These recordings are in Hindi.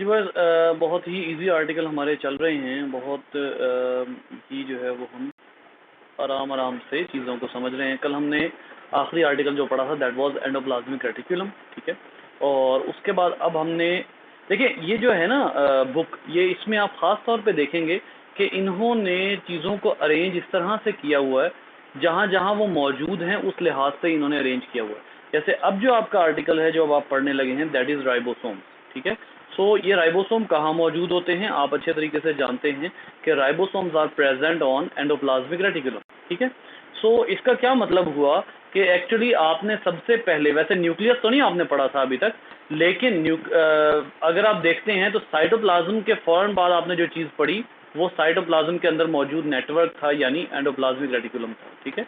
जी बस बहुत ही इजी आर्टिकल हमारे चल रहे हैं, बहुत ही जो है वो हम आराम आराम से चीज़ों को समझ रहे हैं। कल हमने आखिरी आर्टिकल जो पढ़ा था दैट वाज एंडोप्लाज्मिक रेटिकुलम, ठीक है। और उसके बाद अब हमने देखिए ये जो है ना बुक, ये इसमें आप ख़ास तौर पे देखेंगे कि इन्होंने चीज़ों को अरेंज इस तरह से किया हुआ है, जहाँ जहाँ वो मौजूद हैं उस लिहाज से इन्होंने अरेंज किया हुआ है। जैसे अब जो आपका आर्टिकल है जो अब आप पढ़ने लगे हैं दैट इज़ राइबोसोम्स, ठीक है। सो ये राइबोसोम कहाँ मौजूद होते हैं आप अच्छे तरीके से जानते हैं कि ribosomes are present on endoplasmic reticulum, ठीक है। सो इसका क्या मतलब हुआ कि एक्चुअली आपने सबसे पहले, वैसे न्यूक्लियस तो नहीं आपने पढ़ा था अभी तक, लेकिन अगर आप देखते हैं तो साइटोप्लाज्म के फौरन बाद आपने जो चीज़ पढ़ी वो साइटोप्लाज्म के अंदर मौजूद नेटवर्क था, यानी एंडोप्लाज्मिक रेटिकुलम था, ठीक है।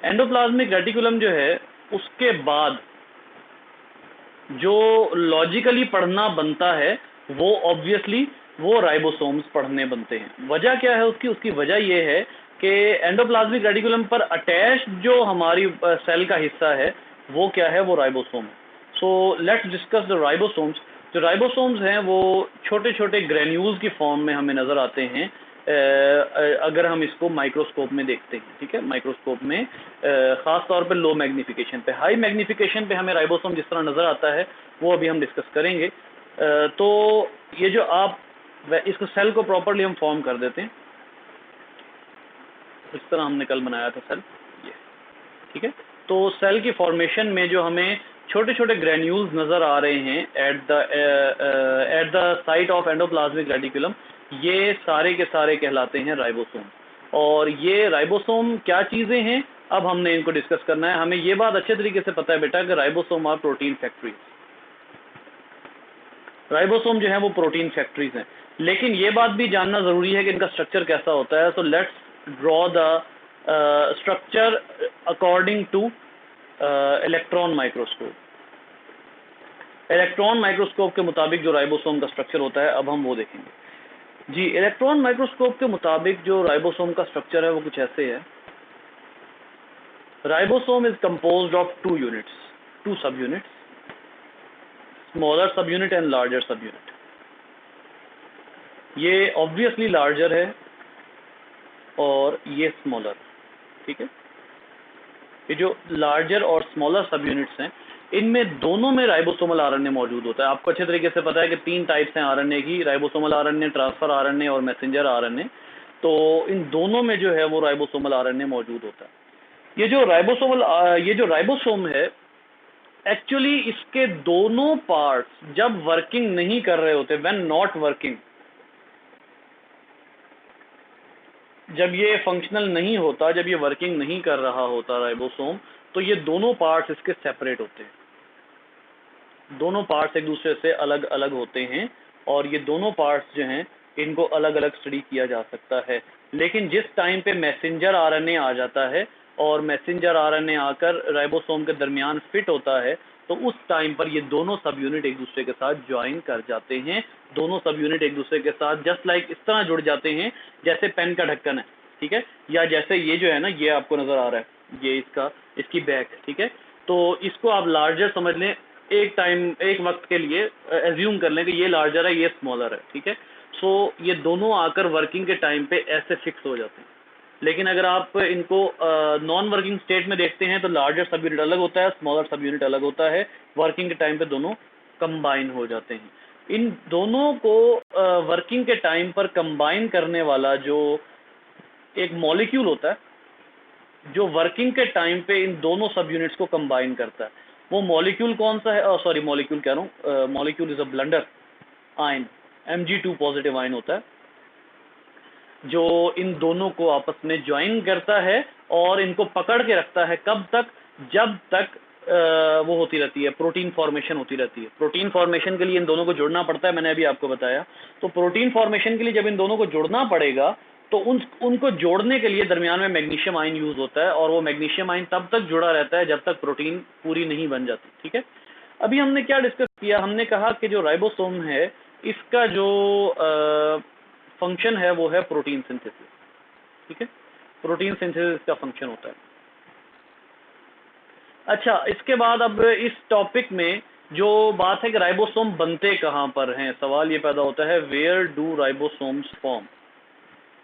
एंडोप्लाज्मिक रेटिकुलम जो है उसके बाद जो लॉजिकली पढ़ना बनता है वो ऑब्वियसली वो राइबोसोम्स पढ़ने बनते हैं। वजह क्या है उसकी? उसकी वजह ये है कि एंडोप्लाज्मिक रेटिकुलम पर अटैच्ड जो हमारी सेल का हिस्सा है वो क्या है? वो राइबोसोम है। So let's discuss the ribosomes. जो राइबोसोम्स हैं वो छोटे छोटे ग्रेन्यूल्स की फॉर्म में हमें नज़र आते हैं अगर हम इसको माइक्रोस्कोप में देखते हैं, ठीक है। माइक्रोस्कोप में ख़ास तौर पे लो मैग्नीफिकेशन पे, हाई मैग्नीफिकेशन पे हमें राइबोसोम जिस तरह नज़र आता है वो अभी हम डिस्कस करेंगे। तो ये जो आप इसको सेल को प्रॉपरली हम फॉर्म कर देते हैं, इस तरह हमने कल बनाया था सेल, ये, ठीक है। तो सेल की फॉर्मेशन में जो हमें छोटे छोटे ग्रेन्यूल्स नज़र आ रहे हैं at the site of endoplasmic reticulum, ये सारे के सारे कहलाते हैं राइबोसोम। और ये राइबोसोम क्या चीज़ें हैं अब हमने इनको डिस्कस करना है। हमें ये बात अच्छे तरीके से पता है बेटा कि ribosome are protein factories. Ribosome जो है वो प्रोटीन फैक्ट्रीज हैं, लेकिन ये बात भी जानना ज़रूरी है कि इनका स्ट्रक्चर कैसा होता है। So let's draw the structure according two electron microscope. Electron microscope के मुताबिक जो राइबोसोम का स्ट्रक्चर होता है अब हम वो देखेंगे। जी, इलेक्ट्रॉन माइक्रोस्कोप के मुताबिक जो राइबोसोम का स्ट्रक्चर है वो कुछ ऐसे है। Ribosome is composed of two units, two sub units, smaller sub unit and larger sub unit. ये ऑब्वियसली लार्जर है और ये स्मॉलर, ठीक है। ये जो लार्जर और स्मॉलर सब यूनिट्स हैं इनमें दोनों में राइबोसोमल आरएनए मौजूद होता है। आपको अच्छे तरीके से पता है कि 3 टाइप्स हैं आरएनए की, राइबोसोमल आरएनए, ट्रांसफर आरएनए और मैसेंजर आरएनए। तो इन दोनों में जो है वो राइबोसोमल आरएनए मौजूद होता है। ये जो राइबोसोम है एक्चुअली इसके दोनों पार्ट्स जब वर्किंग नहीं कर रहे होते, व्हेन नॉट वर्किंग, जब ये फंक्शनल नहीं होता, जब ये वर्किंग नहीं कर रहा होता राइबोसोम, तो ये दोनों पार्ट्स इसके सेपरेट होते हैं। दोनों पार्ट्स एक दूसरे से अलग अलग होते हैं और ये दोनों पार्ट्स जो हैं इनको अलग अलग स्टडी किया जा सकता है। लेकिन जिस टाइम पे मैसेंजर आरएनए आ जाता है और मैसेंजर आरएनए आकर राइबोसोम के दरमियान फिट होता है तो उस टाइम पर ये दोनों सब यूनिट एक दूसरे के साथ ज्वाइन कर जाते हैं। दोनों सब यूनिट एक दूसरे के साथ जस्ट लाइक इस तरह जुड़ जाते हैं जैसे पेन का ढक्कन है, ठीक है, या जैसे ये जो है ना ये आपको नजर आ रहा है, ये इसकी बैक, ठीक है। तो इसको आप लार्जर समझ लें, एक वक्त के लिए एज्यूम कर लें कि ये लार्जर है ये स्मॉलर है, ठीक है। सो ये दोनों आकर वर्किंग के टाइम पे ऐसे फिक्स हो जाते हैं। लेकिन अगर आप इनको नॉन वर्किंग स्टेट में देखते हैं तो लार्जर सब यूनिट अलग होता है, स्मॉलर सब यूनिट अलग होता है। वर्किंग के टाइम पे दोनों कंबाइन हो जाते हैं। इन दोनों को वर्किंग के टाइम पर कंबाइन करने वाला जो एक मॉलिक्यूल होता है जो वर्किंग के टाइम पे इन दोनों सब यूनिट्स को कंबाइन करता है, वो मॉलिक्यूल कौन सा है? सॉरी, मॉलिक्यूल कह रहा हूँ, molecule is a blunder. Ion, Mg2 positive ion होता है जो इन दोनों को आपस में ज्वाइन करता है और इनको पकड़ के रखता है। कब तक? जब तक वो होती रहती है, प्रोटीन फॉर्मेशन होती रहती है। प्रोटीन फॉर्मेशन के लिए इन दोनों को जुड़ना पड़ता है, मैंने अभी आपको बताया। तो प्रोटीन फॉर्मेशन के लिए जब इन दोनों को जुड़ना पड़ेगा तो उनको जोड़ने के लिए दरमियान में मैग्नीशियम आयन यूज होता है और वो मैग्नीशियम आयन तब तक जुड़ा रहता है जब तक प्रोटीन पूरी नहीं बन जाती, ठीक है। अभी हमने क्या डिस्कस किया? हमने कहा कि जो राइबोसोम है इसका जो फंक्शन है वो है प्रोटीन सिंथेसिस, ठीक है। प्रोटीन सिंथेसिस का फंक्शन होता है। अच्छा, इसके बाद अब इस टॉपिक में जो बात है कि राइबोसोम बनते कहाँ पर हैं, सवाल ये पैदा होता है वेयर डू राइबोसोम्स फॉर्म।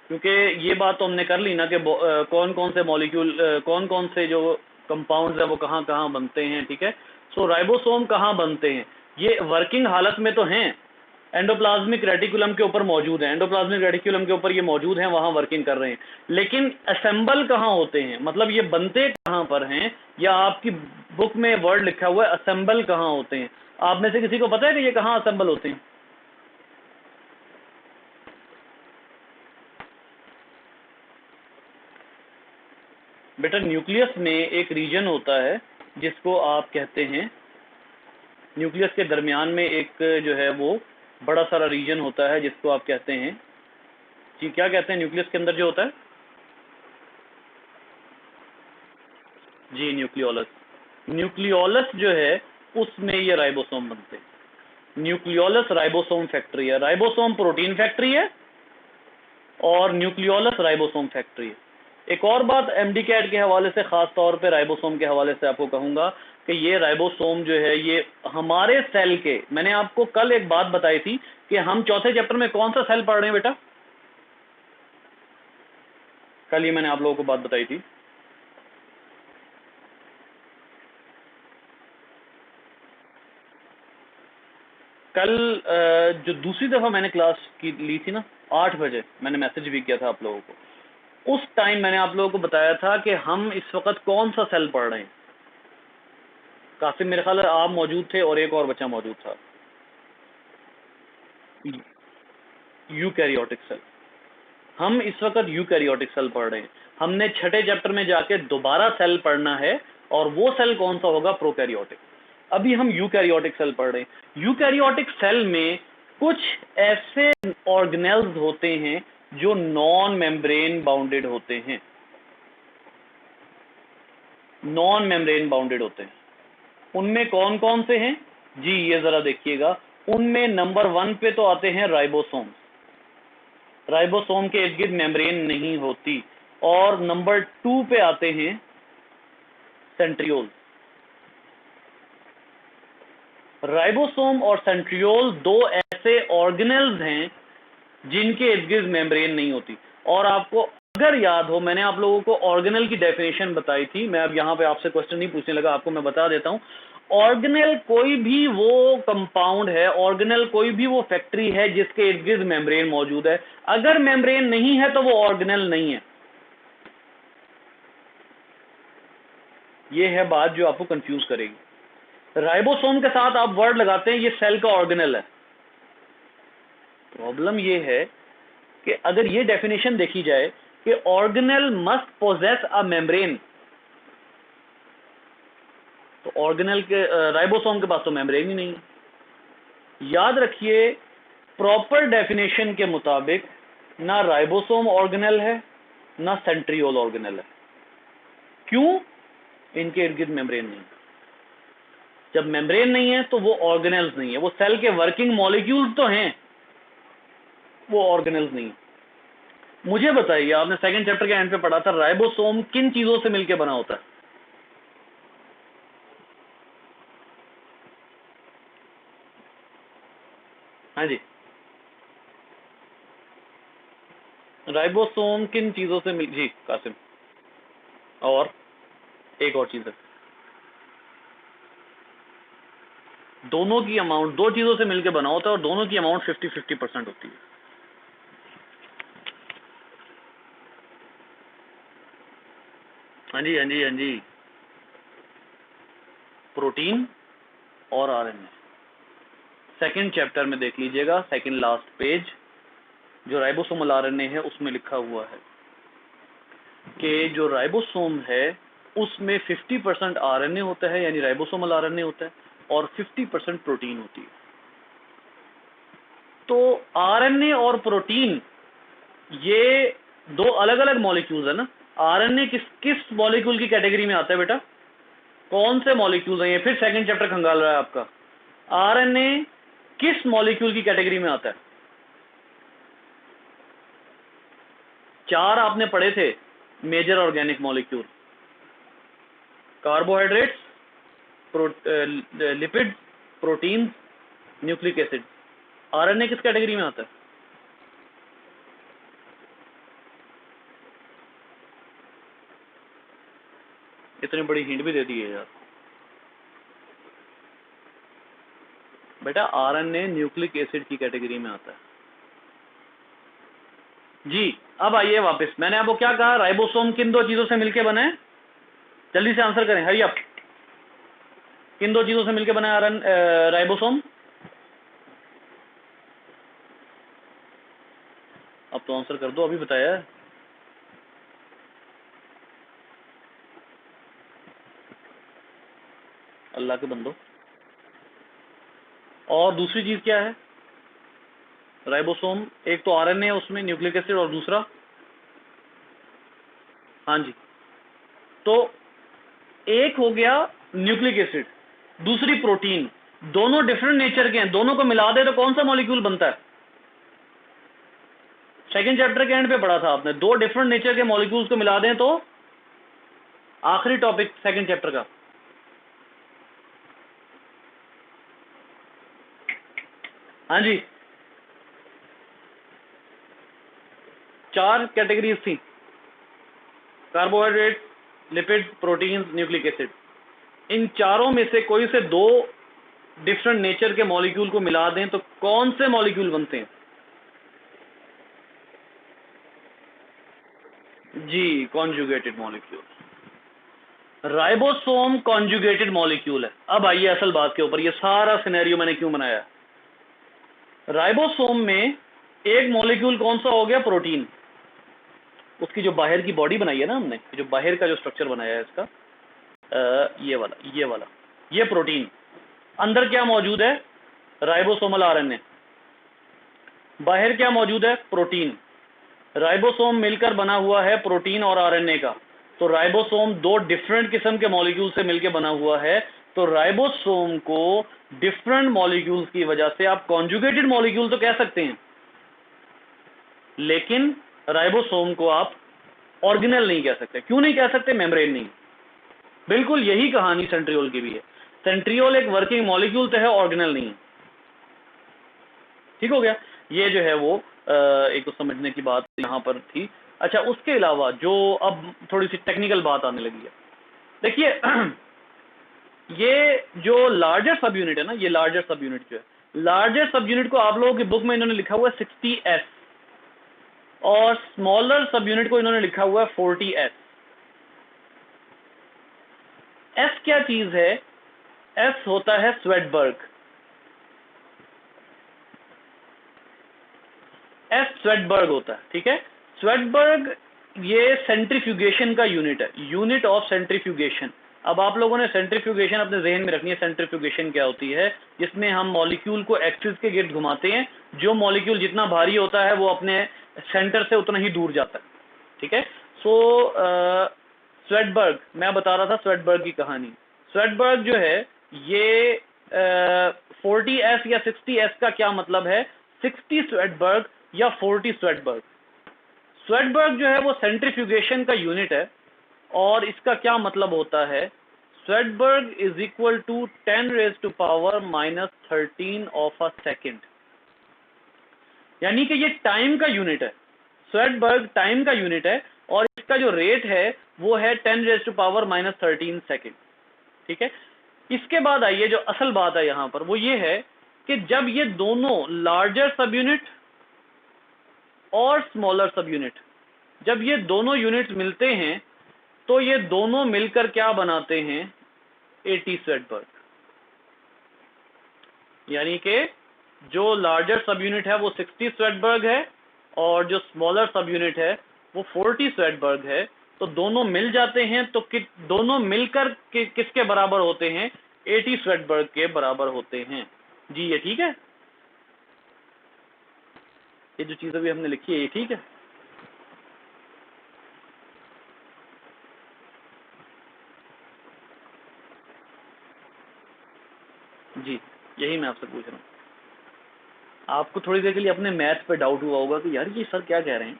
क्योंकि ये बात तो हमने कर ली ना कि कौन कौन से मॉलिक्यूल, कौन कौन से जो कंपाउंड्स है वो कहाँ कहाँ बनते हैं, ठीक है। सो राइबोसोम कहाँ बनते हैं, ये वर्किंग हालत में तो हैं, एंडोप्लाज्मिक रेटिकुलम के ऊपर मौजूद है, एंडोप्लाज्मिक रेटिकुलम के ऊपर ये मौजूद हैं, वहाँ वर्किंग कर रहे हैं, लेकिन असेंबल कहाँ होते हैं, मतलब ये बनते कहाँ पर हैं, या आपकी बुक में वर्ड लिखा हुआ है असेंबल कहाँ होते हैं। आप में से किसी को पता है कि ये कहाँ असेंबल होते हैं? बेटा न्यूक्लियस में एक रीजन होता है जिसको आप कहते हैं, न्यूक्लियस के दरमियान में एक जो है वो बड़ा सारा रीजन होता है जिसको आप कहते हैं, जी क्या कहते हैं न्यूक्लियस के अंदर जो होता है? जी न्यूक्लियोलस। न्यूक्लियोलस जो है उसमें ये राइबोसोम बनते हैं। न्यूक्लियोलस राइबोसोम फैक्ट्री है, राइबोसोम प्रोटीन फैक्ट्री है और न्यूक्लियोलस राइबोसोम फैक्ट्री है। एक और बात एमडी कैट के हवाले से, खास तौर पे राइबोसोम के हवाले से आपको कहूंगा कि ये राइबोसोम जो है ये हमारे सेल के, मैंने आपको कल एक बात बताई थी कि हम चौथे चैप्टर में कौन सा सेल पढ़ रहे हैं बेटा, कल ये मैंने आप लोगों को बात बताई थी। कल जो दूसरी दफा मैंने क्लास की ली थी ना 8 बजे, मैंने मैसेज भी किया था आप लोगों को, उस टाइम मैंने आप लोगों को बताया था कि हम इस वक्त कौन सा सेल पढ़ रहे हैं। कासिम मेरे ख्याल आप मौजूद थे और एक और बच्चा मौजूद था, यूकैरियोटिक सेल। हम इस वक्त यूकैरियोटिक सेल पढ़ रहे हैं। हमने छठे चैप्टर में जाके दोबारा सेल पढ़ना है और वो सेल कौन सा होगा, प्रोकैरियोटिक। अभी हम यूकैरियोटिक सेल पढ़ रहे हैं। यूकैरियोटिक सेल में कुछ ऐसे ऑर्गेनेल्स होते हैं जो नॉन मेम्ब्रेन बाउंडेड होते हैं, नॉन मेम्ब्रेन बाउंडेड होते हैं। उनमें कौन कौन से हैं जी, ये जरा देखिएगा। उनमें नंबर 1 पे तो आते हैं राइबोसोम, राइबोसोम के इर्द गिर्द मेम्ब्रेन नहीं होती। और नंबर 2 पे आते हैं सेंट्रियोल। राइबोसोम और सेंट्रियोल दो ऐसे ऑर्गेनेल्स हैं जिनके इर्द गिर्द मेम्ब्रेन नहीं होती। और आपको अगर याद हो, मैंने आप लोगों को ऑर्गेनेल की डेफिनेशन बताई थी। मैं अब यहाँ पे आपसे क्वेश्चन नहीं पूछने लगा, आपको मैं बता देता हूँ। ऑर्गेनेल कोई भी वो कंपाउंड है, ऑर्गेनेल कोई भी वो फैक्ट्री है जिसके इर्द गिर्द मेम्ब्रेन मौजूद है। अगर मेम्ब्रेन नहीं है तो वो ऑर्गेनेल नहीं है। ये है बात जो आपको कंफ्यूज करेगी। राइबोसोम के साथ आप वर्ड लगाते हैं ये सेल का ऑर्गेनेल है। प्रॉब्लम ये है कि अगर ये डेफिनेशन देखी जाए कि organelle must possess a membrane, तो ऑर्गेनेल के राइबोसोम के पास तो मेम्ब्रेन ही नहीं है। याद रखिए, प्रॉपर डेफिनेशन के मुताबिक ना राइबोसोम ऑर्गेनेल है ना सेंट्रियोल ऑर्गेनेल है। क्यों? इनके इर्द गिर्द मेम्ब्रेन नहीं। जब मेम्ब्रेन नहीं है तो वो ऑर्गेनेल्स नहीं है, वो सेल के वर्किंग मॉलिक्यूल्स तो हैं, वो ऑर्गेनेल्स नहीं है। मुझे बताइए, आपने सेकंड चैप्टर के एंड पे पढ़ा था राइबोसोम किन चीजों से मिलकर बना होता है? हाँ जी, राइबोसोम किन चीजों से मिल, जी कासिम, और एक और चीज है, दोनों की अमाउंट, दो चीजों से मिलकर बना होता है और दोनों की अमाउंट 50-50% होती है। हाँ जी हाँ जी हाँ जी, प्रोटीन और आरएनए। सेकंड चैप्टर में देख लीजिएगा, सेकंड लास्ट पेज, जो राइबोसोमल आरएनए है उसमें लिखा हुआ है कि जो राइबोसोम है उसमें 50% आरएनए होता है, यानी राइबोसोमल आरएनए होता है, और 50% प्रोटीन होती है। तो आरएनए और प्रोटीन ये दो अलग अलग मॉलिक्यूल्स है ना। आरएनए किस किस मॉलिक्यूल की कैटेगरी में आता है बेटा? कौन से मॉलिक्यूल्स हैं ये? फिर सेकंड चैप्टर खंगाल रहा है आपका। आरएनए किस मॉलिक्यूल की कैटेगरी में आता है? 4 आपने पढ़े थे major organic molecule, carbohydrates, lipid protein, nucleic acid. RNA किस कैटेगरी में आता है? इतनी बड़ी हिंट भी दे दी है यार बेटा, आरएनए न्यूक्लिक एसिड की कैटेगरी में आता है जी। अब आइए वापस, मैंने आपको क्या कहा, राइबोसोम किन दो चीजों से मिलकर बने? जल्दी से आंसर करें, हरी अप। किन दो चीजों से मिलकर बना राइबोसोम? अब तो आंसर कर दो, अभी बताया है। अल्लाह के बंदो। और दूसरी चीज क्या है? राइबोसोम, एक तो आरएनए है उसमें, न्यूक्लिक एसिड, और दूसरा? हाँ जी, तो एक हो गया न्यूक्लिक एसिड, दूसरी प्रोटीन, दोनों डिफरेंट नेचर के हैं, दोनों को मिला दे तो कौन सा मॉलिक्यूल बनता है? सेकंड चैप्टर के एंड पे पढ़ा था आपने, दो डिफरेंट नेचर के मॉलिक्यूल्स को मिला दें तो, आखिरी टॉपिक सेकंड चैप्टर का। हाँ जी, 4 कैटेगरीज थी, carbohydrate, lipid, protein, nucleic acid. इन चारों में से कोई से दो डिफरेंट नेचर के मॉलिक्यूल को मिला दें तो कौन से मॉलिक्यूल बनते हैं? जी, conjugated molecule. Ribosome conjugated molecule है। अब आइए असल बात के ऊपर, ये सारा सिनेरियो मैंने क्यों बनाया। राइबोसोम में एक मॉलिक्यूल कौन सा हो गया? प्रोटीन। उसकी जो बाहर की बॉडी बनाई है ना हमने, जो बाहर का जो स्ट्रक्चर बनाया है इसका, ये प्रोटीन। अंदर क्या मौजूद है? Ribosomal RNA. बाहर क्या मौजूद है? प्रोटीन। राइबोसोम मिलकर बना हुआ है प्रोटीन और आरएनए का, तो राइबोसोम दो डिफरेंट किस्म के मॉलिक्यूल से मिलकर बना हुआ है, तो राइबोसोम को डिफरेंट मॉलिक्यूल्स की वजह से आप कॉन्जुगेटेड मॉलिक्यूल तो कह सकते हैं, लेकिन राइबोसोम को आप ऑर्गेनेल नहीं कह सकते। क्यों नहीं कह सकते? मेम्ब्रेन नहीं। बिल्कुल यही कहानी सेंट्रियोल की भी है। सेंट्रियोल एक वर्किंग मॉलिक्यूल तो है, ऑर्गेनेल नहीं। ठीक हो गया, ये जो है वो एक तो समझने की बात यहाँ पर थी। अच्छा, उसके अलावा जो अब थोड़ी सी टेक्निकल बात आने लगी है, देखिए ये जो लार्जर सब यूनिट है ना, ये लार्जर सब यूनिट जो है, लार्जर सब यूनिट को आप लोगों की बुक में इन्होंने लिखा हुआ है 60S, और स्मॉलर सब यूनिट को इन्होंने लिखा हुआ है 40S। एस क्या चीज है? एस होता है स्वेटबर्ग। एस स्वेटबर्ग होता है, ठीक है। स्वेटबर्ग ये सेंट्रीफ्यूगेशन का यूनिट है, यूनिट ऑफ सेंट्रीफ्यूगेशन। अब आप लोगों ने सेंट्रीफ्यूगेशन अपने जहन में रखनी है। सेंट्रीफ्यूगेशन क्या होती है? जिसमें हम मॉलिक्यूल को एक्सिस के गिर्द घुमाते हैं, जो मॉलिक्यूल जितना भारी होता है वो अपने सेंटर से उतना ही दूर जाता है, ठीक है। सो स्वेटबर्ग, मैं बता रहा था स्वेटबर्ग की कहानी। स्वेटबर्ग जो है ये 40S या 60S का क्या मतलब है? 60 स्वेटबर्ग या 40 स्वेटबर्ग। स्वेटबर्ग जो है वो सेंट्रीफ्यूगेशन का यूनिट है, और इसका क्या मतलब होता है? Svedberg is equal to 10⁻⁻13 of a second, यानी कि ये टाइम का यूनिट है। स्वेटबर्ग टाइम का यूनिट है, और इसका जो रेट है वो है 10⁻⁻13 सेकेंड, ठीक है। इसके बाद आइए जो असल बात है यहां पर, वो ये है कि जब ये दोनों लार्जर सब यूनिट और स्मॉलर सब यूनिट, जब ये दोनों यूनिट्स मिलते हैं तो ये दोनों मिलकर क्या बनाते हैं? 80 स्वेटबर्ग। यानी कि जो लार्जर सब यूनिट है वो 60 स्वेटबर्ग है, और जो स्मॉलर सब यूनिट है वो 40 स्वेटबर्ग है। तो दोनों मिल जाते हैं तो दोनों मिलकर किसके बराबर होते हैं? 80 स्वेटबर्ग के बराबर होते हैं जी। ये ठीक है, ये जो चीज अभी हमने लिखी है ये ठीक है। जी, यही मैं आपसे पूछ रहा हूँ। आपको थोड़ी देर के लिए अपने मैथ पे डाउट हुआ होगा कि यार ये सर क्या कह रहे हैं,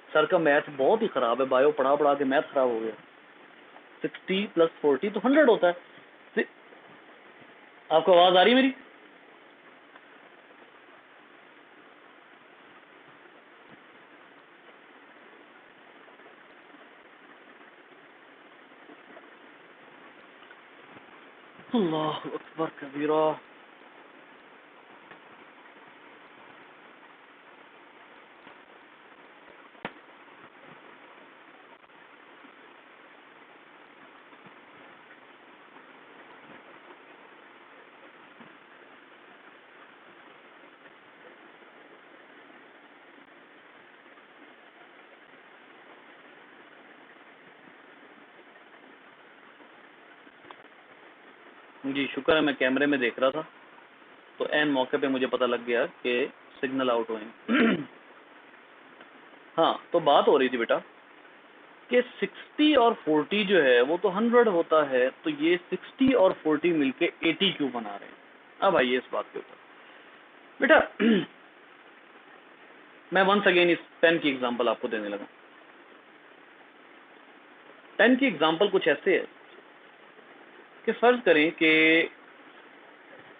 सर का मैथ बहुत ही खराब है, बायो पढ़ा पढ़ा के मैथ खराब हो गया। 60 + 40 तो 100 होता है। आपको आवाज आ रही है मेरी? अल्लाह अकबर कबीरा। जी शुक्र है, मैं कैमरे में देख रहा था तो एन मौके पे मुझे पता लग गया कि सिग्नल आउट हुए। हाँ, तो बात हो रही थी बेटा कि 60 और 40 जो है वो तो 100 होता है, तो ये 60 और 40 मिलके 80 क्यों बना रहे हैं। अब आइए इस बात के ऊपर बेटा। मैं वंस अगेन इस पेन की एग्जांपल आपको देने लगा। पेन की एग्जांपल कुछ ऐसे है कि फर्ज करें कि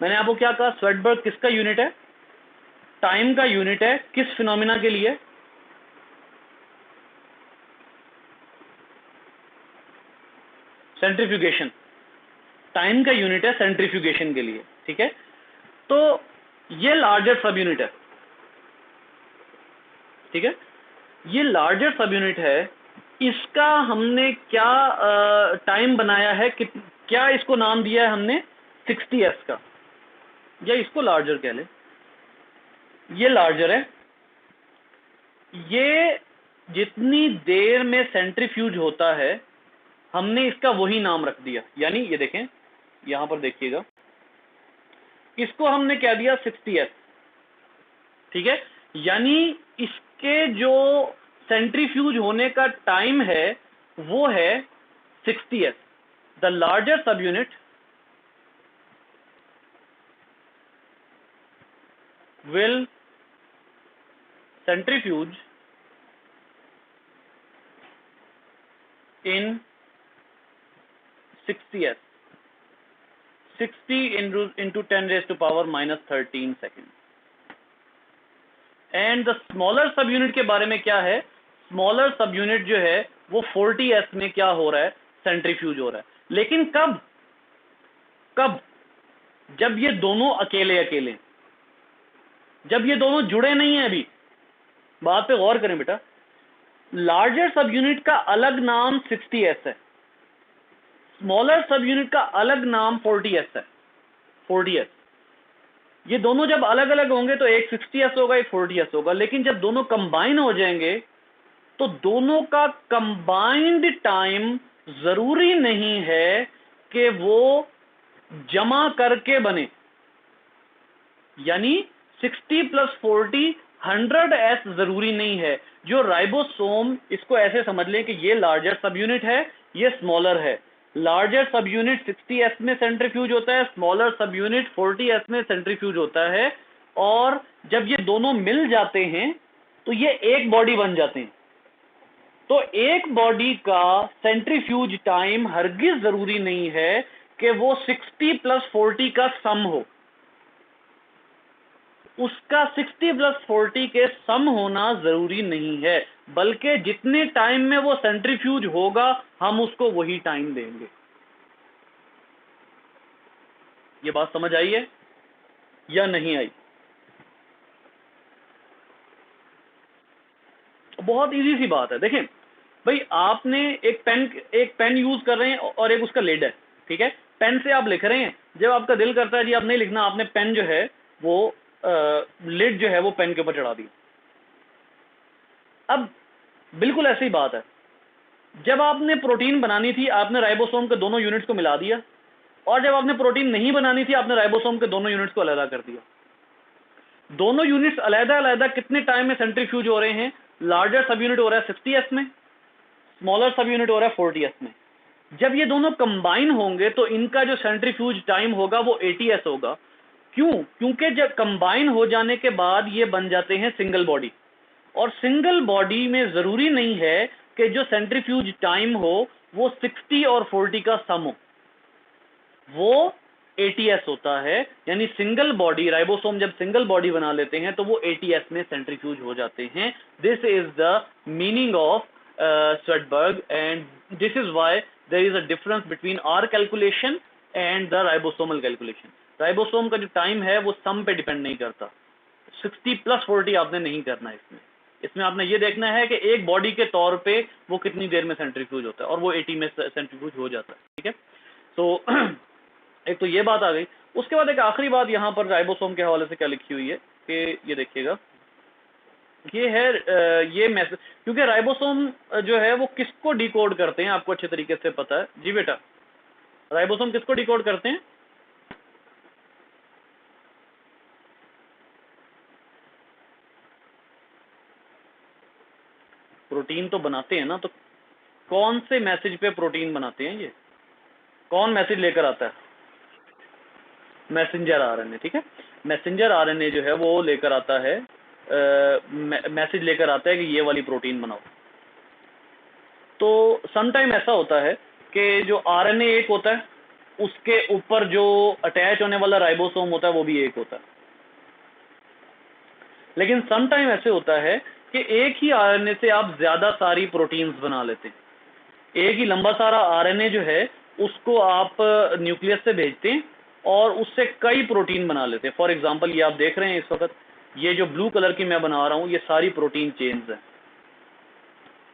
मैंने आपको क्या कहा, स्वेडबर्ग किसका यूनिट है, टाइम का यूनिट है, किस फिनोमिना के लिए, सेंट्रीफ्यूगेशन। टाइम का यूनिट है सेंट्रीफ्यूगेशन के लिए, ठीक है। तो ये लार्जर सब यूनिट है, ठीक है, ये लार्जर सब यूनिट है। इसका हमने क्या टाइम बनाया है, क्या इसको नाम दिया है हमने 60s का, या इसको लार्जर कह ले। ये लार्जर है, ये जितनी देर में सेंट्रीफ्यूज होता है हमने इसका वही नाम रख दिया। यानी ये देखें, यहां पर देखिएगा, इसको हमने क्या दिया 60s, ठीक है। यानी इसके जो सेंट्रीफ्यूज होने का टाइम है वो है 60s। The larger sub unit will centrifuge in 60s, 60 into 10 raised to power minus 13 seconds. And the smaller sub unit के बारे में क्या है, स्मॉलर सब यूनिट जो है वो 40s में क्या हो रहा है, सेंट्रीफ्यूज हो रहा है। लेकिन कब कब जब ये दोनों अकेले अकेले, जब ये दोनों जुड़े नहीं है। अभी बात पे गौर करें बेटा, लार्जर सब यूनिट का अलग नाम 60s है, स्मॉलर सब यूनिट का अलग नाम 40s है, 40s। ये दोनों जब अलग अलग होंगे तो एक 60s होगा, एक 40s होगा। लेकिन जब दोनों कंबाइन हो जाएंगे तो दोनों का कंबाइंड टाइम जरूरी नहीं है कि वो जमा करके बने। यानी 60 + 40 100s जरूरी नहीं है। जो राइबोसोम, इसको ऐसे समझ लें कि ये लार्जर सब यूनिट है, ये स्मॉलर है। लार्जर सब यूनिट 60s में सेंट्रीफ्यूज होता है, स्मॉलर सब यूनिट 40s में सेंट्रीफ्यूज होता है। और जब ये दोनों मिल जाते हैं तो ये एक बॉडी बन जाते हैं। तो एक बॉडी का सेंट्रीफ्यूज टाइम हरगिज जरूरी नहीं है कि वो 60 + 40 का सम हो। उसका 60 + 40 के सम होना जरूरी नहीं है, बल्कि जितने टाइम में वो सेंट्रीफ्यूज होगा हम उसको वही टाइम देंगे। ये बात समझ आई है या नहीं आई? बहुत इजी सी बात है। देखें भाई, आपने एक पेन यूज कर रहे हैं और एक उसका लिड है, ठीक है। पेन से आप लिख रहे हैं, जब आपका दिल करता है जी आप नहीं लिखना, आपने पेन जो है वो लिड जो है वो पेन के ऊपर चढ़ा दी। अब बिल्कुल ऐसी ही बात है, जब आपने प्रोटीन बनानी थी आपने राइबोसोम के दोनों यूनिट्स को मिला दिया, और जब आपने प्रोटीन नहीं बनानी थी आपने राइबोसोम के दोनों यूनिट्स को अलग कर दिया। दोनों यूनिट्स अलग अलग कितने टाइम में सेंट्रीफ्यूज हो रहे हैं? लार्जर सब यूनिट हो रहा है 60s में, स्मॉलर सब यूनिट हो रहा है 40s में। जब ये दोनों कंबाइन होंगे तो इनका जो सेंट्रीफ्यूज टाइम होगा वो 80s होगा। क्यों? क्योंकि जब कंबाइन हो जाने के बाद ये बन जाते हैं सिंगल बॉडी, और सिंगल बॉडी में जरूरी नहीं है कि जो सेंट्रीफ्यूज टाइम हो वो 60 और 40 का सम हो, वो 80s होता है। यानी सिंगल बॉडी, राइबोसोम जब सिंगल बॉडी बना लेते हैं तो वो 80s में सेंट्रीफ्यूज हो जाते हैं। This is the meaning of Swedberg, and this is why there is a difference between our calculation and the ribosomal calculation. Ribosome का जो टाइम है वो सम पे डिपेंड नहीं करता, 60+40 आपने नहीं करना है इसमें। इसमें आपने ये देखना है कि एक बॉडी के तौर पे वो कितनी देर में सेंट्रीफ्यूज होता है, और वो 80 में सेंट्रीफ्यूज हो जाता है, ठीक है। तो एक तो ये बात आ गई। उसके बाद एक आखिरी बात यहाँ पर राइबोसोम के हवाले से क्या लिखी हुई है कि ये देखिएगा, ये है ये मैसेज, क्योंकि राइबोसोम जो है वो किसको डिकोड करते हैं आपको अच्छे तरीके से पता है जी बेटा। राइबोसोम किसको डिकोड करते हैं? प्रोटीन तो बनाते हैं ना, तो कौन से मैसेज पे प्रोटीन बनाते हैं? ये कौन मैसेज लेकर आता है? मैसेंजर आरएनए, ठीक है। मैसेंजर आरएनए जो है वो लेकर आता है, मैसेज लेकर आता है कि ये वाली प्रोटीन बनाओ। तो समटाइम ऐसा होता है कि जो आरएनए एक होता है, उसके ऊपर जो अटैच होने वाला राइबोसोम होता है वो भी एक होता है। लेकिन समटाइम ऐसे होता है कि एक ही आरएनए से आप ज्यादा सारी प्रोटीन्स बना लेते हैं। एक ही लंबा सारा आरएनए जो है उसको आप न्यूक्लियस से भेजते हैं और उससे कई प्रोटीन बना लेते हैं। फॉर एग्जांपल ये आप देख रहे हैं इस वक्त, ये जो ब्लू कलर की मैं बना रहा हूं ये सारी प्रोटीन चेन्स हैं,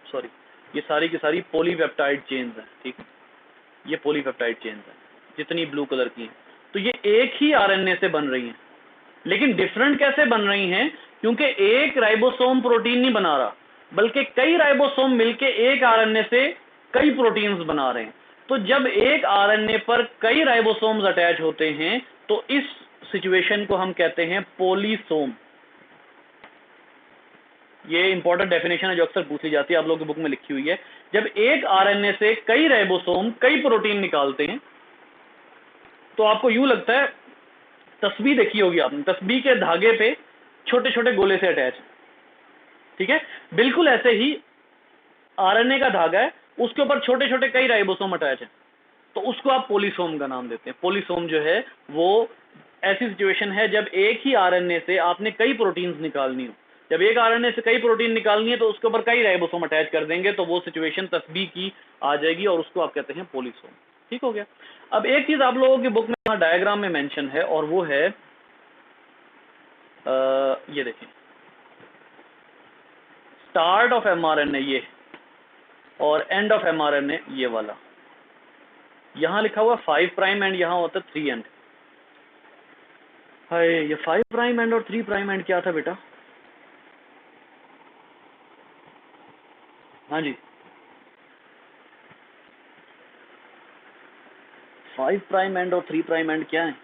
सॉरी ये सारी की सारी पॉलीपेप्टाइड चेन्स हैं, ठीक है। ये पॉलीपेप्टाइड चेन्स हैं जितनी ब्लू कलर की हैं। तो ये एक ही आरएनए से बन रही हैं, लेकिन डिफरेंट कैसे बन रही हैं? क्योंकि एक राइबोसोम प्रोटीन नहीं बना रहा, बल्कि कई राइबोसोम मिलके एक आरएनए से कई प्रोटीन्स बना रहे हैं। तो जब एक आरएनए पर कई राइबोसोम्स अटैच होते हैं तो इस सिचुएशन को हम कहते हैं पॉलीसोम। ये इंपॉर्टेंट डेफिनेशन है जो अक्सर पूछी जाती है, आप लोगों की बुक में लिखी हुई है। जब एक आरएनए से कई राइबोसोम कई प्रोटीन निकालते हैं तो आपको यूं लगता है, तस्बीह देखी होगी आपने, तस्बीह के धागे पे छोटे छोटे गोले से अटैच, ठीक है। बिल्कुल ऐसे ही आरएनए का धागा है, उसके ऊपर छोटे छोटे कई राइबोसोम अटैच है, तो उसको आप पॉलीसोम का नाम देते हैं। पॉलीसोम जो है वो ऐसी सिचुएशन है जब एक ही आरएनए से आपने कई प्रोटीन्स निकालनी हो। जब एक आरएनए से कई प्रोटीन निकालनी है तो उसके ऊपर कई राइबोसोम अटैच कर देंगे, तो वो सिचुएशन तस्बीह की आ जाएगी और उसको आप कहते हैं पॉलीसोम। ठीक हो गया। अब एक चीज आप लोगों की बुक में यहाँ डायग्राम में मेंशन है, और वो है ये देखें, स्टार्ट ऑफ एमआरएनए ये, और एंड ऑफ एमआरएनए ये वाला। यहां लिखा हुआ 5 प्राइम एंड यहां होता 3 एंड। हाय, ये 5 प्राइम एंड और 3 प्राइम एंड क्या था बेटा? हाँ जी, 5 प्राइम एंड और 3 प्राइम एंड क्या है?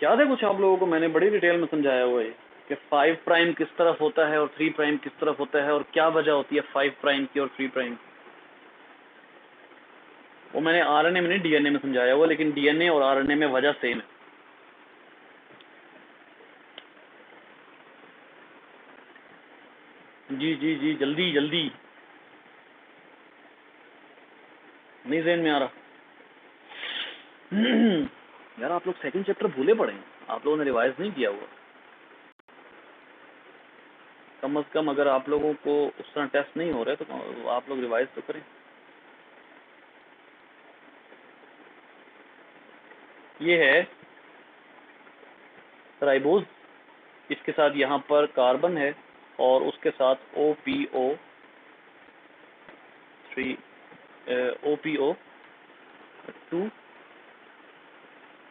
याद है कुछ आप लोगों को? मैंने बड़ी डिटेल में समझाया हुआ है कि 5 प्राइम किस तरफ होता है और 3 प्राइम किस तरफ होता है, और क्या वजह होती है 5 प्राइम की और 3 प्राइम की। वो मैंने आरएनए में नहीं, डीएनए में समझाया हुआ, लेकिन डीएनए और आरएनए में वजह सेम है। जी जी जी, जल्दी जल्दी, नहीं ज़हन में आ रहा। यार आप लोग सेकंड चैप्टर भूले पड़े हैं, आप लोगों ने रिवाइज नहीं किया हुआ। कम से कम अगर आप लोगों को उस तरह टेस्ट नहीं हो रहे तो आप लोग रिवाइज तो करें। ये है राइबोज, इसके साथ यहाँ पर कार्बन है और उसके साथ OPO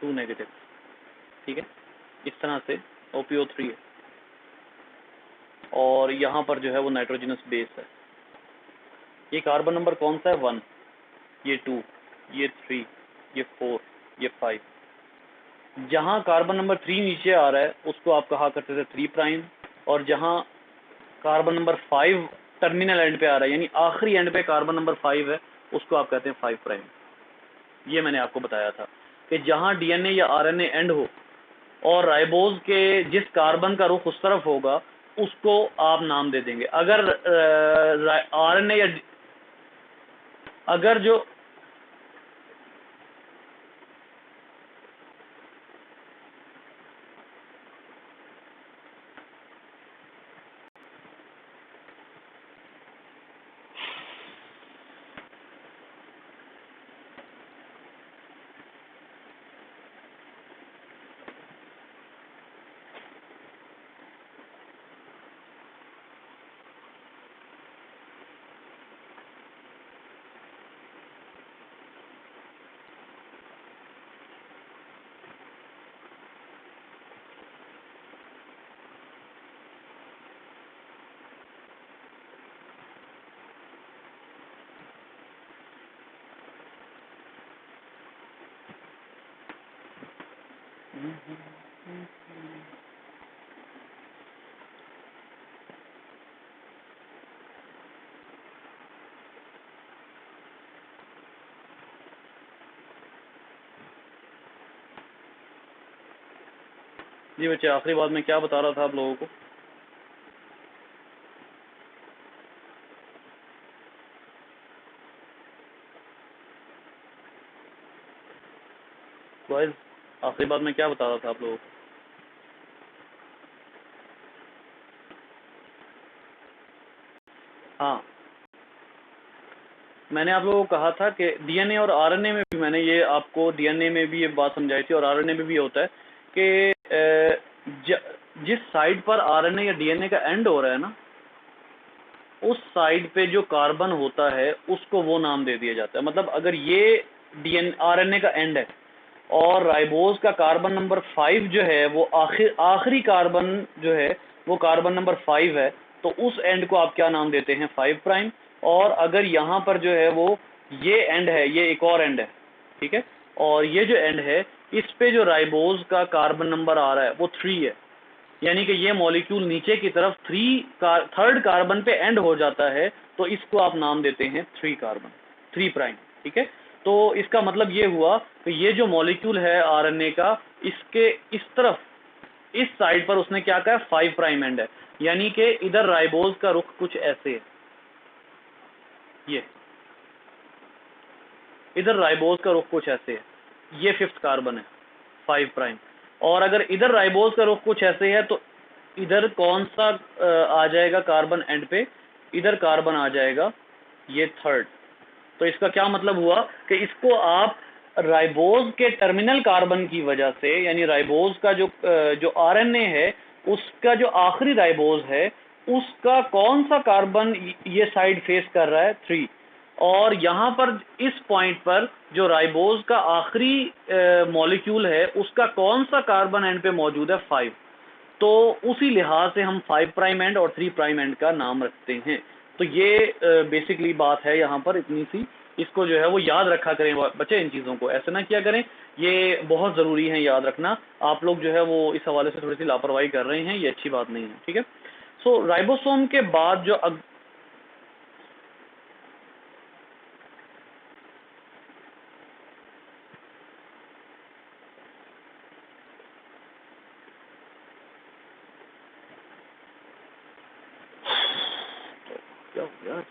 2 नेगेटिव, ठीक है। इस तरह से OPO3 है, और यहाँ पर जो है वो नाइट्रोजनस बेस है। ये कार्बन नंबर कौन सा है? 1, ये 2, ये 3, ये 4, ये 5। जहाँ कार्बन नंबर 3 नीचे आ रहा है उसको आप कहा करते थे 3 प्राइम, और जहाँ कार्बन नंबर 5 टर्मिनल एंड पे आ रहा है, यानी आखिरी एंड पे कार्बन नंबर 5 है, उसको आप कहते हैं 5 प्राइम। ये मैंने आपको बताया था कि जहाँ डीएनए या आरएनए एंड हो और राइबोज के जिस कार्बन का रुख उस तरफ होगा उसको आप नाम दे देंगे। अगर आरएनए या अगर जो जी बच्चे, आखिरी बात मैं क्या बता रहा था आप लोगों को? बॉयज, आखिरी बात मैं क्या बता रहा था आप लोगों को? हाँ, मैंने आप लोगों को कहा था कि डीएनए और आरएनए में भी, मैंने ये आपको डीएनए में भी ये बात समझाई थी और आरएनए में भी होता है कि जिस साइड पर आरएनए या डीएनए का एंड हो रहा है ना, उस साइड पे जो कार्बन होता है उसको वो नाम दे दिया जाता है। मतलब अगर ये आरएनए का एंड है और राइबोज का कार्बन नंबर 5 जो है वो आखिरी कार्बन जो है वो कार्बन नंबर 5 है, तो उस एंड को आप क्या नाम देते हैं? 5 प्राइम। और अगर यहाँ पर जो है वो ये एंड है, ये एक और एंड है, ठीक है, और ये जो एंड है इस पे जो राइबोज का कार्बन नंबर आ रहा है वो 3 है, यानी कि ये मॉलिक्यूल नीचे की तरफ थर्ड कार्बन पे एंड हो जाता है, तो इसको आप नाम देते हैं 3 कार्बन, 3 प्राइम, ठीक है। तो इसका मतलब ये हुआ कि ये जो मॉलिक्यूल है आरएनए का, इसके इस तरफ, इस साइड पर उसने क्या कहा? 5 प्राइम एंड है, यानी कि इधर राइबोज का रुख कुछ ऐसे है, ये इधर राइबोज का रुख कुछ ऐसे है, ये 5th कार्बन है, 5 प्राइम। और अगर इधर राइबोज का रुख कुछ ऐसे है तो इधर कौन सा आ जाएगा कार्बन एंड पे? इधर कार्बन आ जाएगा, ये 3rd। तो इसका क्या मतलब हुआ कि इसको आप राइबोज के टर्मिनल कार्बन की वजह से, यानी राइबोज का जो आरएनए है उसका जो आखिरी राइबोज है उसका कौन सा कार्बन ये साइड फेस कर रहा है? 3। और यहाँ पर इस पॉइंट पर जो राइबोज का आखिरी मॉलिक्यूल है उसका कौन सा कार्बन एंड पे मौजूद है? 5। तो उसी लिहाज से हम 5 प्राइम एंड और 3 प्राइम एंड का नाम रखते हैं। तो ये बेसिकली बात है यहाँ पर इतनी सी, इसको जो है वो याद रखा करें बच्चे, इन चीज़ों को ऐसे ना किया करें, ये बहुत ज़रूरी है याद रखना। आप लोग जो है वो इस हवाले से थोड़ी सी लापरवाही कर रहे हैं, ये अच्छी बात नहीं है, ठीक है। सो राइबोसोम के बाद जो क्या हो गया आज?